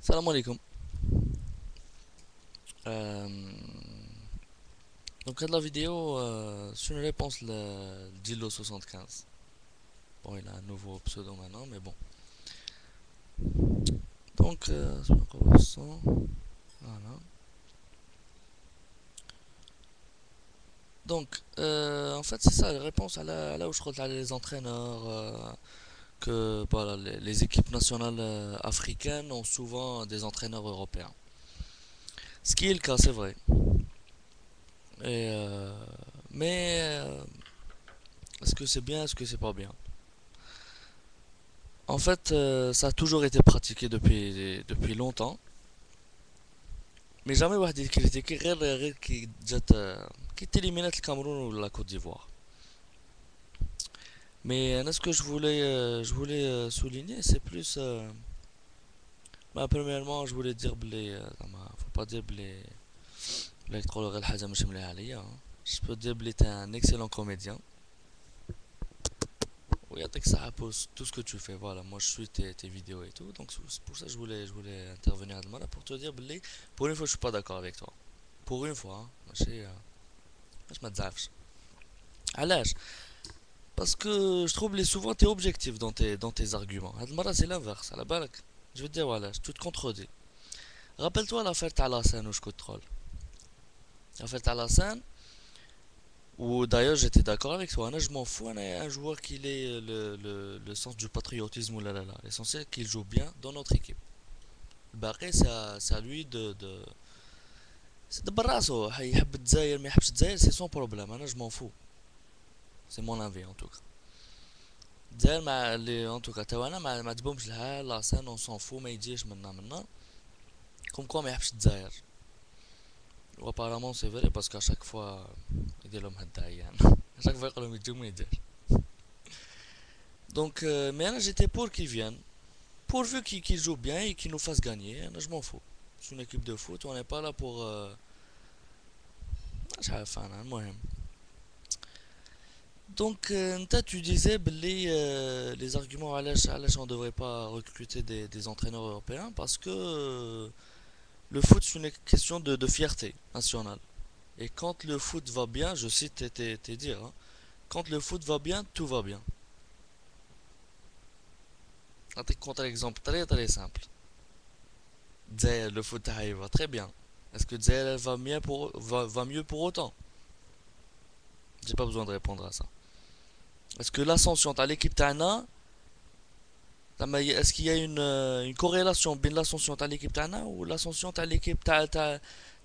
Salam alaikum. Euh, donc, la vidéo, c'est une réponse le Dilo 75. Bon, il a un nouveau pseudo maintenant, mais bon. Donc, voilà. Donc, en fait, c'est ça, la réponse à là où je crois les entraîneurs, que voilà, les équipes nationales africaines ont souvent des entraîneurs européens. Ce qui est le cas, c'est vrai. Et, mais, est-ce que c'est bien, est-ce que c'est pas bien? En fait, ça a toujours été pratiqué depuis longtemps. Mais jamais واحد يكريتيكي غير كي جات كي تيليمينات الكاميرون ولا كوت ديفوار. Mais ce que je voulais souligner, c'est plus. Bah, premièrement, je voulais dire faut pas dire بلي تقول غير حاجة مش مليحة عليا. Je peux dire que t'es un excellent comédien. Oui, avec ça pour tout ce que tu fais. Voilà, moi je suis tes vidéos et tout. Donc c'est pour ça que je voulais intervenir à Dmara pour te dire, Billy, pour une fois je suis pas d'accord avec toi. Pour une fois, hein. Je m'adzafe. علاش parce que je trouve que souvent tu es objectif dans tes arguments. Dmara c'est l'inverse, à la balak. Je vais te dire voilà, tu te contredis. Rappelle-toi l'affaire تاع Alassane où je contrôle. L'affaire تاع Alassane où d'ailleurs j'étais d'accord avec toi. Je m'en fous, un joueur qui ait le sens du patriotisme ou là là là. L'essentiel qu'il joue bien dans notre équipe. الباقي c'est à lui de براسو يحب الجزائر ما يحبش الجزائر سي سون بروبليم انا جو m'en fous. C'est mon avis en tout cas. الجزائر مع اللي en tout cas تاوانا ما تبومش لها لاسان اون سون فو ما يجيش منا كوم كوا ما يحبش الجزائر. و apparemment c'est vrai parce qu'à chaque fois يدير لهم هالداعيان à chaque fois يقول لهم يجوا ما يجيش. Donc mais انا j'étais pour qu'ils viennent pourvu qu'ils jouent bien et qu'ils nous fassent gagner. انا je m'en fous. C'est une équipe de foot, on n'est pas là pour مش عارف انا المهم. Donc, tu disais les arguments علاش on devrait pas recruter des entraîneurs européens parce que le foot c'est une question de fierté nationale. Et quand le foot va bien, je cite tes dires, hein, quand le foot va bien, tout va bien. Un contre-exemple très très simple. Dzaïr, le foot va très bien. Est-ce que Dzaïr va mieux pour autant? J'ai pas besoin de répondre à ça. Est-ce que l'ascension de l'équipe Tana, est-ce qu'il y a une corrélation entre l'ascension de l'équipe Tana ou l'ascension de l'équipe تاع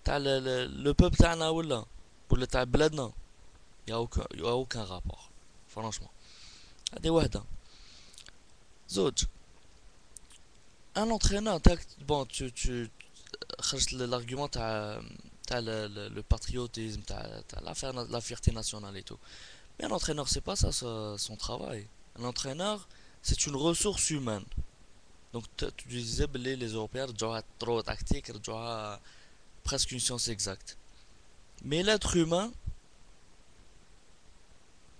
le peuple تاعنا ولا تاع بلادنا؟ il y a aucun rapport franchement. هذه واحدة. زوج un entraîneur bon tu خرجت l'argument تاع le patriotisme تاع la fierté nationale et tout. Mais un entraîneur c'est pas ça son travail. Un entraîneur c'est une ressource humaine. Donc tu disais les Européens رجعوها trop tactique رجعوها presque une science exacte. Mais l'être humain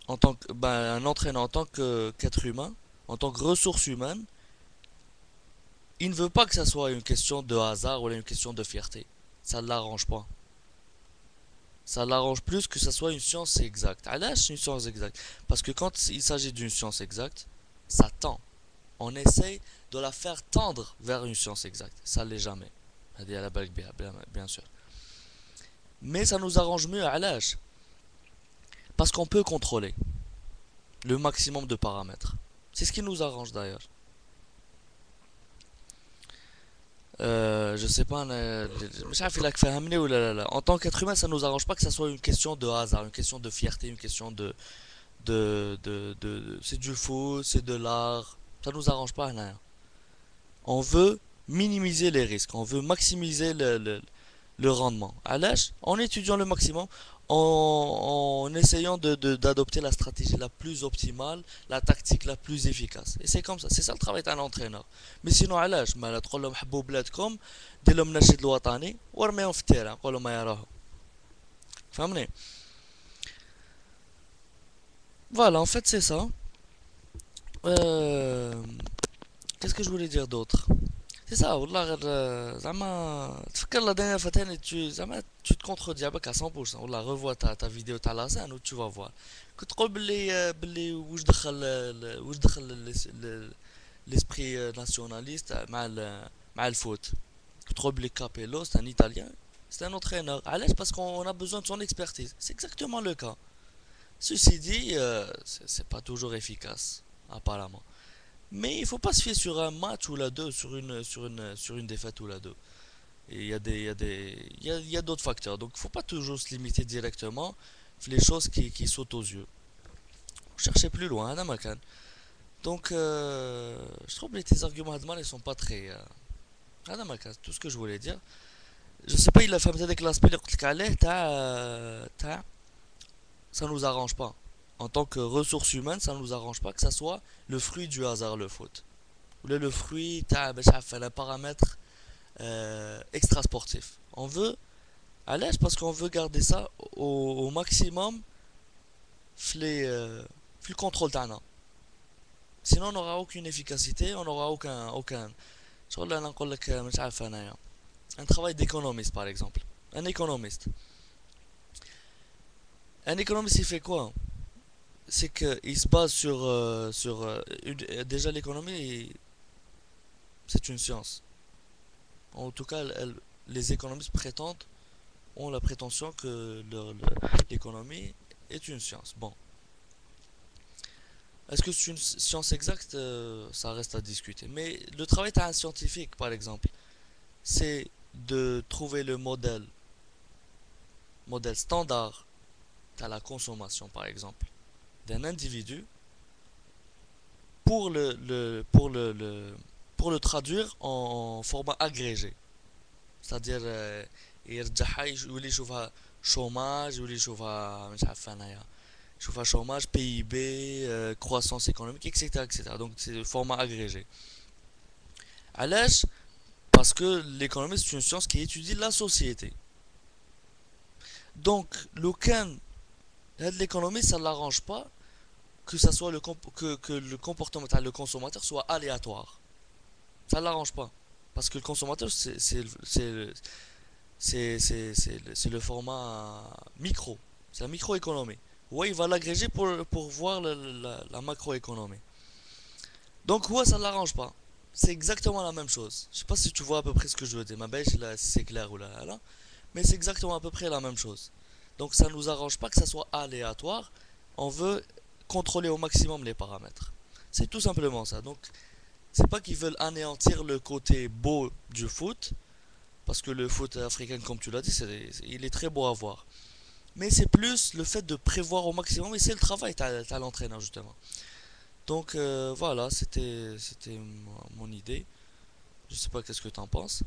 en tant que un entraîneur en tant qu'être humain, en tant que ressource humaine, il ne veut pas que ça soit une question de hasard ou une question de fierté. Ça ne l'arrange pas. Ça l'arrange plus que ça soit une science exacte. علاش une science exacte? Parce que quand il s'agit d'une science exacte, ça tend. On essaye de la faire tendre vers une science exacte. Ça ne l'est jamais. Bien sûr. Mais ça nous arrange mieux علاش? Parce qu'on peut contrôler le maximum de paramètres. C'est ce qui nous arrange d'ailleurs. Je sais pas, مش عارف إلا فهمني ولا لا. En tant qu'être humain, ça nous arrange pas que ça soit une question de hasard, une question de fierté, une question c'est du foot, c'est de l'art. Ça nous arrange pas, rien. On veut minimiser les risques, on veut maximiser le rendement. À l'âge, en étudiant le maximum, en essayant d'adopter la stratégie la plus optimale, la tactique la plus efficace. Et c'est comme ça, c'est ça le travail d'un entraîneur. Mais sinon, à l'âge, ما تقول لهم حبوا بلادكم دير لهم نشيد الوطني ورميهم في التيران قول لهم ما يراهم. فهمني؟ Voilà, en fait, c'est ça. Euh, Qu'est-ce que je voulais dire d'autre? سي سا والله غير زعما تفكر لا دانيير فوا تاني تو زعما تو تكونتردي عباك 100% والله ريفوا تا فيديو تاع لاسان و تو فوا كنت تقول باللي واش دخل ليسبري ناسيوناليست مع الفوت كنت تقول بلي كابيلو سي ان ايطاليان سي ان entraîneur علاش باسكو on a besoin de son expertise c'est exactement le cas. Ceci dit, c'est pas toujours efficace, apparemment. Mais il faut pas se fier sur un match ou la deux, sur une défaite ou la deux. Et il y a il y a d'autres facteurs. Donc il faut pas toujours se limiter directement les choses qui sautent aux yeux. Cherchez plus loin, hein, Makan. Donc je trouve que tes arguments Hadman ils sont pas très. Makan, c'est tout ce que je voulais dire. Je sais pas, il a fait peut-être l'aspect ça nous arrange pas. En tant que ressources humaines, ça nous arrange pas que ça soit le fruit du hasard le foot. Ou le fruit d'un paramètre extra sportif. On veut à l'aise parce qu'on veut garder ça au maximum le contrôle d'Anna. Sinon on n'aura aucune efficacité, on n'aura aucun un travail d'économiste par exemple. Un économiste. Un économiste il fait quoi? C'est qu'il se base déjà l'économie c'est une science. En tout cas les économistes prétendent ont la prétention que l'économie est une science. Bon, est-ce que c'est une science exacte? Ça reste à discuter. Mais le travail d'un scientifique, par exemple, c'est de trouver le modèle standard à la consommation, par exemple, d'un individu pour pour le traduire en format agrégé. C'est-à-dire يرجعها يولي يشوفها chômage يولي يشوفها مش عارف انايا يشوفها chômage PIB croissance économique etc. Donc c'est le format agrégé. علاش parce que l'économie c'est une science qui étudie la société. Donc l'économie ça ne l'arrange pas que ça soit que le comportement le consommateur soit aléatoire. Ça ne l'arrange pas parce que le consommateur c'est le format micro. C'est la microéconomie. Ouais, il va l'agréger pour voir la macroéconomie. Donc, ouais, ça ne l'arrange pas. C'est exactement la même chose. Je sais pas si tu vois à peu près ce que je veux dire. Ma bêche, là, si c'est clair ou là. Mais c'est exactement à peu près la même chose. Donc, ça ne nous arrange pas que ça soit aléatoire. On veut contrôler au maximum les paramètres. C'est tout simplement ça. Donc, c'est pas qu'ils veulent anéantir le côté beau du foot. Parce que le foot africain, comme tu l'as dit, il est très beau à voir. Mais c'est plus le fait de prévoir au maximum et c'est le travail, t'as l'entraîneur justement. Donc voilà, c'était mon idée. Je sais pas qu'est-ce que t'en penses.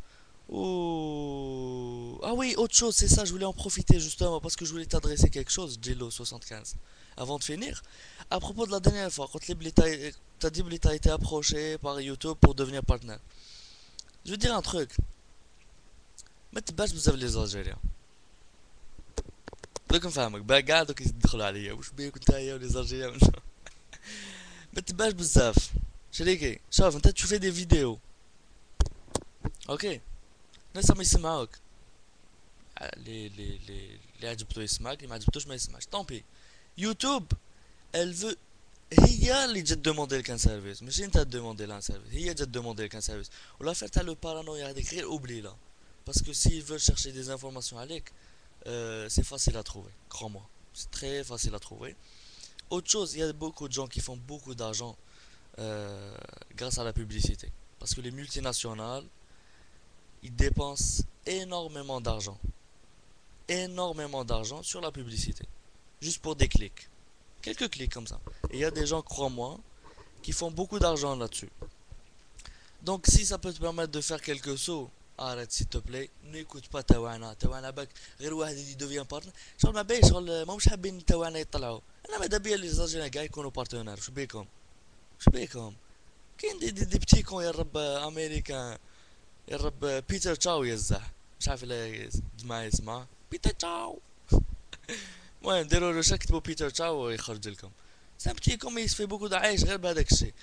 Oh... Ah oui, autre chose, c'est ça, je voulais en profiter justement parce que je voulais t'adresser quelque chose, Jello 75. Avant de finir, à propos de la dernière fois, quand t'as dit que t'as été approché par YouTube pour devenir partenaire. Je veux dire un truc. ما تباش بزاف لي زالجيريان دوك نفهمك بقى قاعد دوك يدخلوا عليا وش بيك نتايا ولي زالجيريان ما تباش بزاف شريكي شوف انت تشوف دي فيديو اوكي ناس ما يسمعوك اللي عجبتو يسمعك اللي ما عجبتوش ما يسمعش طومبي يوتيوب elle veut هي اللي جات دوموندي لك ان سيرفيس ماشي انت دوموندي لها ان سيرفيس هي جات دوموندي لك ان سيرفيس ولا فير تاع لو بارانويا هذيك غير اوبلي. Parce que s'ils veulent chercher des informations à l'EC, c'est facile à trouver, crois-moi. C'est très facile à trouver. Autre chose, il y a beaucoup de gens qui font beaucoup d'argent grâce à la publicité. Parce que les multinationales, ils dépensent énormément d'argent. Énormément d'argent sur la publicité. Juste pour des clics. Quelques clics comme ça. Et il y a des gens, crois-moi, qui font beaucoup d'argent là-dessus. Donc si ça peut te permettre de faire quelques sauts, arrête s'il te plaît, n'écoute pas تاوانا باك غير واحد اللي دوفيان بارتنر شغل ما باين شغل ما مش حابين تاوانا يطلعوا. انا ماذا بيا اللي زاجينا كاع يكونوا بارتنر شو بيكم شو بيكم كاين دي بتي كون يا رب امريكان يا رب بيتر تشاو يزح مش عارف لا ما يسمع بيتر تشاو. المهم ديروا له كتبوا بيتر تشاو ويخرج لكم. سان بتي كوم يسفي بوكو دعايش غير بهذاك الشيء.